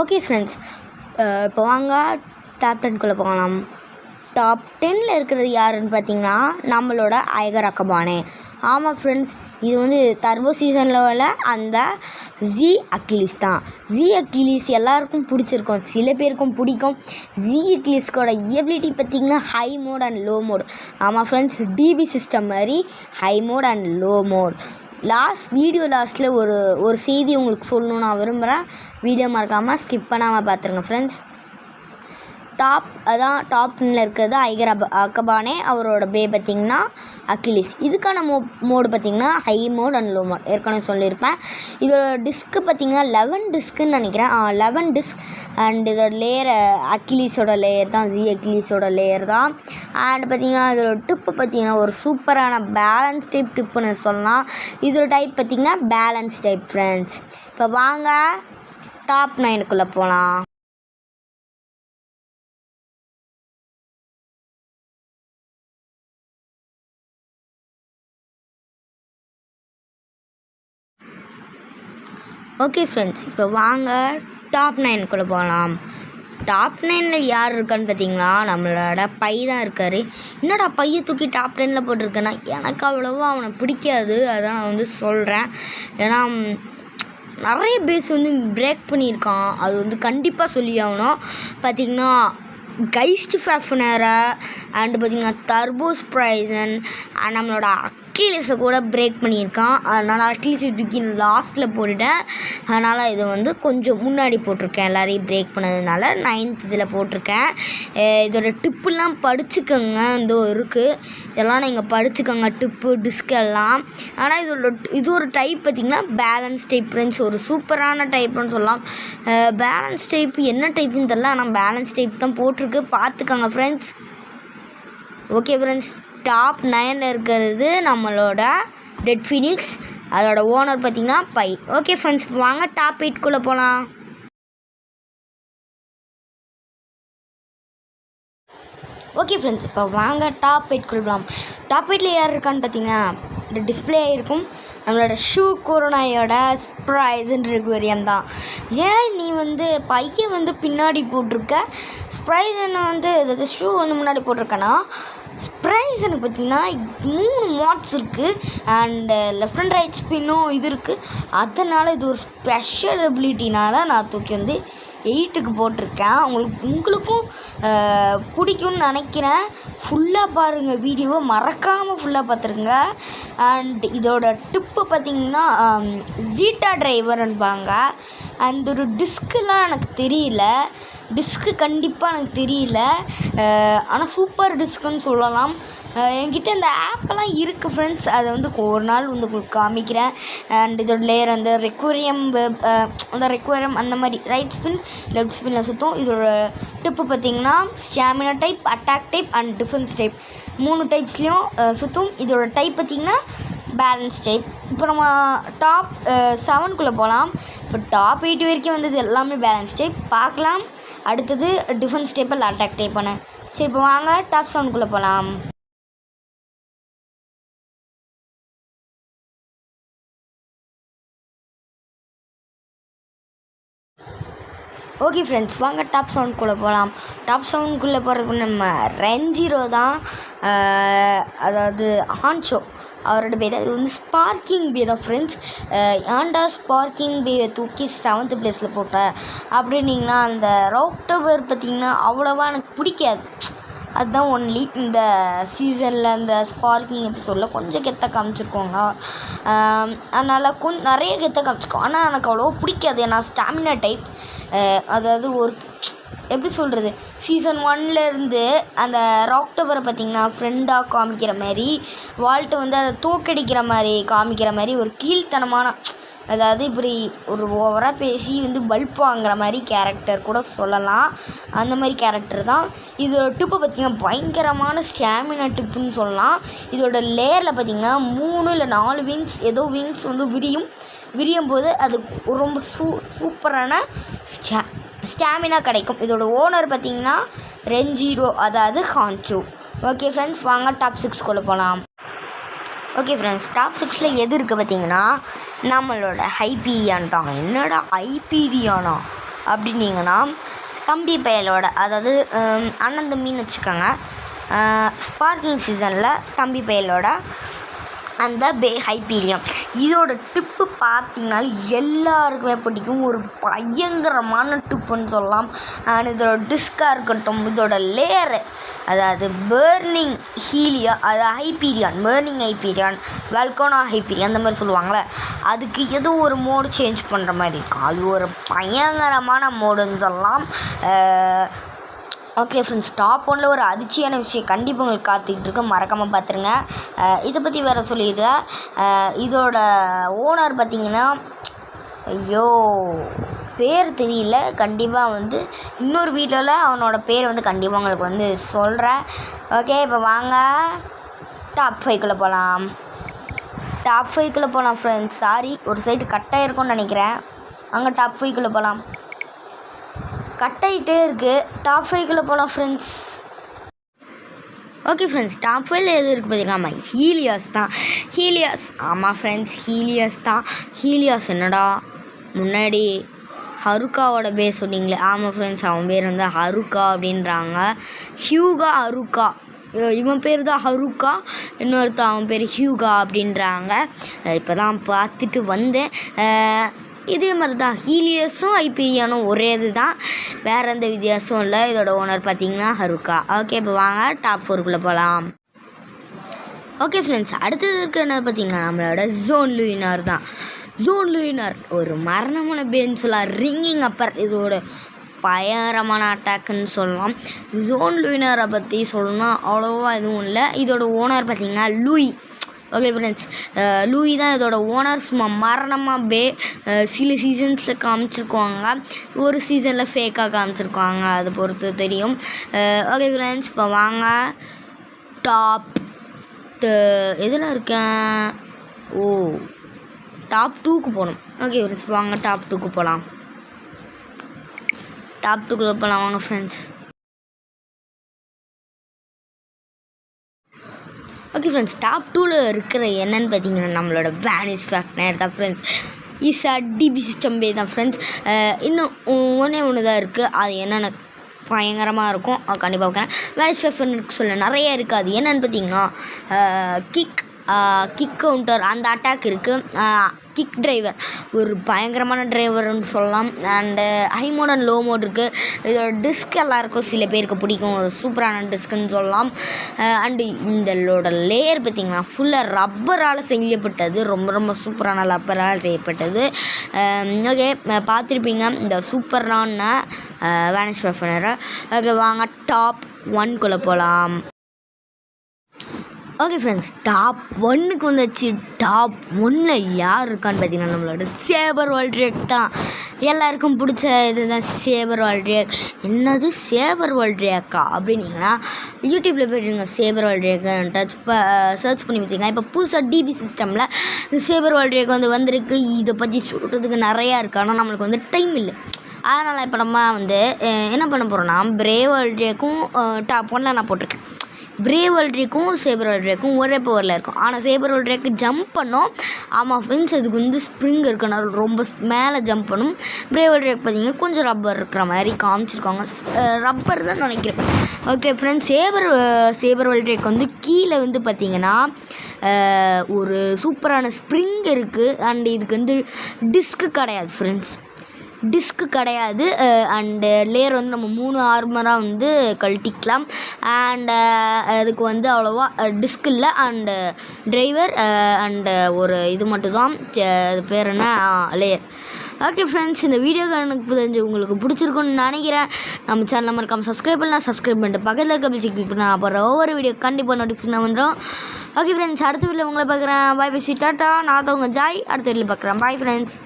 Okay friends, இப்போ வாங்க top 10குள்ளே போகலாம். டாப் 10ல் இருக்கிறது யாருன்னு பார்த்தீங்கன்னா நம்மளோட ஐகர் அக்கபானே. ஆமாம் ஃப்ரெண்ட்ஸ், இது வந்து டர்போ சீசனில் அந்த ஜி அக்கிலிஸ் தான். ஜி அக்கிலிஸ் எல்லாருக்கும் பிடிச்சிருக்கும், சில பேருக்கும் பிடிக்கும். ஜி அக்கிலிஸ்கோட எபிலிட்டி பார்த்திங்கன்னா high mode and low mode. ஆமாம் ஃப்ரெண்ட்ஸ், டிபி சிஸ்டம் மாதிரி high mode and low mode. லாஸ்ட்டில் ஒரு செய்தி உங்களுக்கு சொல்லணும்னு நான் விரும்புகிறேன். வீடியோ மறக்காமல் ஸ்கிப் பண்ணாமல் பார்த்துருங்க ஃப்ரெண்ட்ஸ். டாப் 10ல் இருக்கிறது ஐகர் அக்கபானே. அவரோட பார்த்திங்கன்னா அக்கிலிஸ். இதுக்கான மோடு பார்த்திங்கன்னா high mode and low mode ஏற்கனவே சொல்லியிருப்பேன். இதோட டிஸ்க்கு பார்த்திங்கன்னா 11 டிஸ்க்குன்னு நினைக்கிறேன். 11 டிஸ்க். அண்ட் இதோட லேயர் அக்கிலிஸோட லேயர் தான், ஜி அக்கிலிஸோட லேயர் தான். அண்ட் பார்த்திங்கன்னா இதோட டிப்பு பார்த்திங்கன்னா ஒரு சூப்பரான பேலன்ஸ் டைப் டிப்புன்னு சொல்லலாம். இதோட டைப் பார்த்திங்கன்னா பேலன்ஸ் டைப் ஃப்ரெண்ட்ஸ். இப்போ வாங்க டாப் 9க்குள்ளே போகலாம். ஓகே ஃப்ரெண்ட்ஸ், இப்போ வாங்க டாப் 9க்குள்ளே போகலாம். டாப் 9ல் யார் இருக்கான்னு பார்த்தீங்கன்னா நம்மளோட பை தான் இருக்கார். என்னடா பையை தூக்கி டாப் 10ல் போட்டிருக்கேன்னா, எனக்கு அவ்வளோவா அவனை பிடிக்காது, அதான் நான் வந்து சொல்கிறேன். ஏன்னா நிறைய பேஸ் வந்து பிரேக் பண்ணியிருக்கான், அது வந்து கண்டிப்பாக சொல்லி ஆகணும். பார்த்திங்கன்னா கைஸ்ட் ஃபேஃபனரை அண்டு பார்த்திங்கன்னா டர்போ ஸ்ப்ரைசன் நம்மளோட அக்கிலிஸை கூட பிரேக் பண்ணியிருக்கான். அதனால் அட்லீஸ்ட் தூக்கி லாஸ்ட்டில் போட்டுட்டேன். அதனால் இது வந்து கொஞ்சம் முன்னாடி போட்டிருக்கேன், எல்லாரையும் பிரேக் பண்ணதுனால 9th இதில் போட்டிருக்கேன். இதோட டிப்புலாம் படிச்சுக்கோங்க, இந்த இருக்குது, இதெல்லாம் நீங்கள் படிச்சுக்கோங்க, டிப்பு டிஸ்கெல்லாம். ஆனால் இது ஒரு டைப் பார்த்திங்கன்னா பேலன்ஸ் டைப் ஃப்ரெண்ட்ஸ். ஒரு சூப்பரான டைப்னு சொல்லலாம். பேலன்ஸ் டைப் என்ன டைப்புன்னு தெரில, ஆனால் பேலன்ஸ் டைப் தான் போட்டிருக்கு, பார்த்துக்கோங்க ஃப்ரெண்ட்ஸ். ஓகே ஃப்ரெண்ட்ஸ், டாப் 9ல் இருக்கிறது நம்மளோட டெட் ஃபினிக்ஸ். அதோட ஓனர் பார்த்திங்கன்னா பை. ஓகே ஃப்ரெண்ட்ஸ், வாங்க டாப் 8க்குள்ளே போகலாம். ஓகே ஃப்ரெண்ட்ஸ், இப்போ வாங்க டாப் 8க்குள்ளே போகலாம். டாப் 8ல் யார் இருக்கான்னு பார்த்தீங்கன்னா இந்த டிஸ்பிளே இருக்கும் நம்மளோட ஷூ கொரோனாயோட ஸ்ப்ரைசன் ரெகுவேரியம் தான். ஏன் நீ வந்து பையன் வந்து பின்னாடி போட்டிருக்க, ஸ்ப்ரைசனை வந்து அதாவது ஷூ வந்து முன்னாடி போட்டிருக்கேன்னா, ஸ்ப்ரைசனுக்கு பார்த்திங்கன்னா 3 மாட்ஸ் இருக்குது. அண்டு லெஃப்ட் அண்ட் ரைட் ஸ்பின்னும் இது இருக்குது. அதனால் இது ஒரு ஸ்பெஷல் எபிலிட்டினால நான் தூக்கி வந்து 8க்கு போட்டிருக்கேன். உங்களுக்கும் பிடிக்கும்னு நினைக்கிறேன். ஃபுல்லாக பாருங்கள், வீடியோவை மறக்காமல் ஃபுல்லாக பார்த்துருங்க. அண்ட் இதோட டிப்பு பார்த்திங்கன்னா ஜீட்டா டிரைவர்ன்பாங்க. அந்த ஒரு டிஸ்கெலாம் எனக்கு தெரியல, டிஸ்க்கு கண்டிப்பாக எனக்கு தெரியல, ஆனால் சூப்பர் டிஸ்க்குன்னு சொல்லலாம். என்கிட்ட இந்த ஆப்பெல்லாம் இருக்குது ஃப்ரெண்ட்ஸ், அதை வந்து ஒரு நாள் வந்து உங்களுக்கு காமிக்கிறேன். அண்ட் இதோட லேயர் அந்த ரெக்வயரம் அந்த மாதிரி ரைட் ஸ்பின் லெஃப்ட் ஸ்பின்னில் சுற்றும். இதோட டிப்பு பார்த்திங்கன்னா stamina type, attack type and defence type 3 டைப்ஸ்லேயும் சுற்றும். இதோட டைப் பார்த்திங்கன்னா பேலன்ஸ் டைப். இப்போ நம்ம டாப் 7க்குள்ளே போகலாம். இப்போ டாப் 8 வரைக்கும் வந்தது எல்லாமே பேலன்ஸ் டைப். பார்க்கலாம் அடுத்தது டிஃபென்ஸ் டைப் இல்லை அட்டாக் டைப் பண்ண. சரி, இப்போ வாங்க டாப் 7க்குள்ளே போகலாம். ஓகே ஃப்ரெண்ட்ஸ், வாங்க டாப் 7க்குள்ளே போகலாம். டாப் 7க்குள்ளே போகிறதுக்கு நம்ம ரென்ஜிரோ தான், அதாவது ஹான்ஷோ அவரோட பேர். அது வந்து ஸ்பார்க்கிங் பே தான் ஃப்ரெண்ட்ஸ். ஏன்டா ஸ்பார்க்கிங் பேயை தூக்கி 7th பிளேஸில் போட்டேன் அப்படின்னிங்கன்னா, அந்த ராக்டோபர் பார்த்திங்கன்னா அவ்வளோவா எனக்கு பிடிக்காது. அதுதான் ஒன்லி இந்த சீசனில் அந்த ஸ்பார்க்கிங் எபிசோடில் கொஞ்சம் கெத்த காமிச்சிருக்கோங்க. அதனால் நிறைய கெத்த காமிச்சிருக்கோம், ஆனால் எனக்கு அவ்வளோவா பிடிக்காது. ஏன்னா ஸ்டாமினா டைப், அதாவது ஒரு எப்படி சொல்கிறது, சீசன் 1லேருந்து அந்த ராக்டோபரை பார்த்திங்கன்னா ஃப்ரெண்டாக காமிக்கிற மாதிரி, வால்ட்டை வந்து அதை தோக்கடிக்கிற மாதிரி காமிக்கிற மாதிரி ஒரு கீழ்த்தனமான, அதாவது இப்படி ஒரு ஓவராக பேசி வந்து பல்ப் வாங்குற மாதிரி கேரக்டர் கூட சொல்லலாம். அந்த மாதிரி கேரக்டர் தான். இதோட டிப்பை பார்த்திங்கன்னா பயங்கரமான ஸ்டாமினா டிப்புன்னு சொல்லலாம். இதோட லேயரில் பார்த்திங்கன்னா 3 இல்லை 4 விங்ஸ், ஏதோ விங்ஸ் வந்து விரியும் போது அது ரொம்ப சூப்பரான ஸ்டாமினா கிடைக்கும். இதோட ஓனர் பார்த்திங்கன்னா ரென்ஜிரோ, அதாவது ஹான்ஷோ. ஓகே ஃப்ரெண்ட்ஸ், வாங்க டாப் 6க்குள்ளே போகலாம். ஓகே ஃப்ரெண்ட்ஸ், டாப் 6ல் எது இருக்குது பார்த்திங்கன்னா நம்மளோட ஹைபீரியான் தான். என்னடா ஹைபீரியானா, அப்படின்னீங்கன்னா தம்பி பயலோட, அதாவது அண்ணன் தம்பின்னு வச்சுக்கோங்க, ஸ்பார்க்கிங் சீசனில் தம்பி பயலோட அந்த ஹைப்பீரியம் இதோட டிப்பு பார்த்திங்கனாலும் எல்லாருக்குமே பிடிக்கும். ஒரு பயங்கரமான டிப்புன்னு சொல்லலாம். அண்ட் இதோட டிஸ்காக இருக்கட்டும், இதோட லேயரு, அதாவது பேர்னிங் ஹீலியா, அது ஹைப்பீரியான், பேர்னிங் ஹைப்பீரியான், வல்கோனா ஹைப்பீரியான் அந்த மாதிரி சொல்லுவாங்களே, அதுக்கு ஏதோ ஒரு மோடு சேஞ்ச் பண்ணுற மாதிரி இருக்கும். அது ஒரு பயங்கரமான மோடுன்னு சொல்லலாம். ஓகே ஃப்ரெண்ட்ஸ், டாப் 1ல் ஒரு அதிர்ச்சியான விஷயம் கண்டிப்பாக உங்களுக்கு காத்துக்கிட்டு இருக்கு, மறக்காமல் பார்த்துருங்க. இதை பற்றி வேறு சொல்லிடுறேன். இதோட ஓனர் பார்த்திங்கன்னா, ஐயோ பேர் தெரியல, கண்டிப்பாக இன்னொரு வீடியோவில் அவனோட பேர் கண்டிப்பாக உங்களுக்கு சொல்கிறேன். ஓகே, இப்போ வாங்க டாப் 5க்குள்ளே போகலாம். டாப் 5க்குள்ளே போகலாம் ஃப்ரெண்ட்ஸ். சாரி, ஒரு சைடு கட்டாக இருக்கும்னு நினைக்கிறேன். அங்கே டாப் 5க்குள்ளே போகலாம். கட்டாயிட்டே இருக்குது. டாப் 5க்குள்ளே போகலாம் ஃப்ரெண்ட்ஸ். ஓகே ஃப்ரெண்ட்ஸ், டாப் 5ல் எது இருக்குது பார்த்தீங்கன்னா ஹீலியாஸ் தான். ஹீலியாஸ், ஆமாம் ஃப்ரெண்ட்ஸ், ஹீலியாஸ் தான். ஹீலியாஸ் என்னடா முன்னாடி ஹருக்காவோட பேர் சொன்னீங்களே, ஆமாம் ஃப்ரெண்ட்ஸ், அவன் பேர் ஹருக்கா அப்படின்றாங்க. ஹியூகா ஹருக்கா, இவன் பேர் தான் ஹருக்கா, இன்னொருத்தர் அவன் பேர் ஹியூகா அப்படின்றாங்க. இப்போ தான் பார்த்துட்டு வந்தேன். இதே மாதிரி தான் ஹீலியஸும் ஹைப்பீரியானும் ஒரே இது தான், வேறு எந்த வித்தியாசம் இல்லை. இதோட ஓனர் பார்த்திங்கன்னா ஹருக்கா. ஓகே, இப்போ வாங்க டாப் 4க்குள்ளே போகலாம். ஓகே ஃப்ரெண்ட்ஸ், அடுத்தது இருக்க என்ன பார்த்திங்கன்னா நம்மளோட ஜோன் லூயினர் தான். ஜோன் லூயினர் ஒரு மரணமான பேன்னு சொல்லலாம். ரிங்கிங் அப்பர் இதோட பயங்கரமான அட்டாக்குன்னு சொல்லலாம். ஜோன் லூயினரை பற்றி சொல்லணும்னா அவ்வளோவா எதுவும் இல்லை. இதோட ஓனர் பார்த்திங்கன்னா லூயி. ஓகே ஃப்ரெண்ட்ஸ், லூயி தான் இதோட ஓனர். சும்மா மரணமாக சில சீசன்ஸில் காமிச்சிருக்குவாங்க, ஒரு சீசனில் ஃபேக்காக காமிச்சிருக்குவாங்க, அதை பொறுத்து தெரியும். ஓகே ஃப்ரெண்ட்ஸ், இப்போ வாங்க டாப் எதில் இருக்கேன், டாப் 2க்கு போகணும். ஓகே ஃப்ரெண்ட்ஸ், வாங்க டாப் 2க்கு போகலாம். டாப் 2க்குள்ளே போகலாம் வாங்க ஃப்ரெண்ட்ஸ். ஓகே ஃப்ரெண்ட்ஸ், டாப் 2ல் இருக்கிற என்னென்னு பார்த்தீங்கன்னா நம்மளோட வேனிஷ் ஃபேஃப்னர் தான் ஃப்ரெண்ட்ஸ். டிபி சிஸ்டம் பே தான் ஃப்ரெண்ட்ஸ். இன்னும் ஒன்று தான் இருக்குது, அது என்னென்ன பயங்கரமாக இருக்கும், அது கண்டிப்பாக பார்க்குறேன். வேனிஷ் ஃபேஃப்னருக்கு சொல்ல நிறைய இருக்குது. அது என்னென்னு பார்த்தீங்கன்னா கிக் கவுண்டர், அந்த அட்டாக் இருக்குது. கிக் டிரைவர் ஒரு பயங்கரமான டிரைவர்னு சொல்லலாம். And high mode and low mode இருக்குது. இதோட டிஸ்க் எல்லாருக்கும் சில பேருக்கு பிடிக்கும், ஒரு சூப்பரான டிஸ்க்குன்னு சொல்லலாம். அண்டு இதோட லேயர் பார்த்திங்கன்னா ஃபுல்லாக ரப்பரால் செய்யப்பட்டது, ரொம்ப ரொம்ப சூப்பரான ரப்பரால் செய்யப்பட்டது. ஓகே, பார்த்துருப்பீங்க இந்த சூப்பரான வேனிஷ் ஃபேஃப்னரை. ஓகே, வாங்க டாப் 1க்குள்ளே போகலாம். ஓகே ஃப்ரெண்ட்ஸ், டாப் 1க்கு வந்தாச்சு. டாப் 1ல் யார் இருக்கான்னு பார்த்தீங்கன்னா நம்மளோட சேபர் வால்ட்ரேக் தான். எல்லாருக்கும் பிடிச்ச இதுதான் சேபர் வால்ட்ரேக். என்னது சேபர் வால்ட்ரேக்கா அப்படின்னீங்கன்னா யூடியூப்பில் போய்ட்டுங்க சேபர் வால்ட்ரேக்கு சர்ச் பண்ணி பார்த்தீங்கன்னா இப்போ புதுசாக டிபி சிஸ்டமில் சேபர் வால்ட்ரேக் வந்திருக்கு. இதை பற்றி சொல்கிறதுக்கு நிறையா இருக்குது, ஆனால் நம்மளுக்கு டைம் இல்லை. அதனால் இப்போ நம்ம என்ன பண்ண போகிறோன்னா பிரேவ் வால்ட்ரேக்கும் டாப் 1ல் நான் போட்டிருக்கேன். பிரேவ் வால்ட்ரேக்கும் சேபர் வால்ட்ரேக்கும் ஒரே பவரில் இருக்கும், ஆனால் சேபர் வால்ட்ரேக்கு ஜம்ப் பண்ணோம். ஆமாம் ஃப்ரெண்ட்ஸ், அதுக்கு ஸ்ப்ரிங் இருக்கணும், ரொம்ப மேலே ஜம்ப் பண்ணும். பிரேவ் வால்ட்ரேக் பார்த்திங்கன்னா கொஞ்சம் ரப்பர் இருக்கிற மாதிரி காமிச்சிருக்காங்க, ரப்பர் தான் நினைக்கிறேன். ஓகே ஃப்ரெண்ட்ஸ், சேபர் வால்ட்ரேக் கீழே பார்த்திங்கன்னா ஒரு சூப்பரான ஸ்ப்ரிங் இருக்குது. அண்ட் இதுக்கு டிஸ்க்கு கிடையாது ஃப்ரெண்ட்ஸ், டிஸ்க்கு கிடையாது. அண்டு லேயர் நம்ம 3 ஆர்மராக கழட்டிக்கலாம். அண்டு அதுக்கு அவ்வளோவா டிஸ்க் இல்லை. அண்டு டிரைவர் அண்டு ஒரு இது மட்டும்தான், அது பேர் என்ன, லேயர். ஓகே ஃப்ரெண்ட்ஸ், இந்த வீடியோ எனக்கு தெரிஞ்சு உங்களுக்கு பிடிச்சிருக்குன்னு நினைக்கிறேன். நம்ம சேனல் மறக்காமல் சப்ஸ்கிரைப் பண்ணலாம். சப்ஸ்கிரைப் பண்ணிட்டு பக்கத்தில் இருக்க பிடிச்சி கிளிக் பண்ணால் அப்புறம் ஒவ்வொரு வீடியோ கண்டிப்பாக நோட்டிஃபிகேஷன் வந்துடும். ஓகே ஃப்ரெண்ட்ஸ், அடுத்த வீடியோவில் உங்களை பார்க்குறேன். பாய் டாட்டா. நான் தான் உங்கள் ஜாய். அடுத்த வீடியோவில் பார்க்குறேன். Bye friends.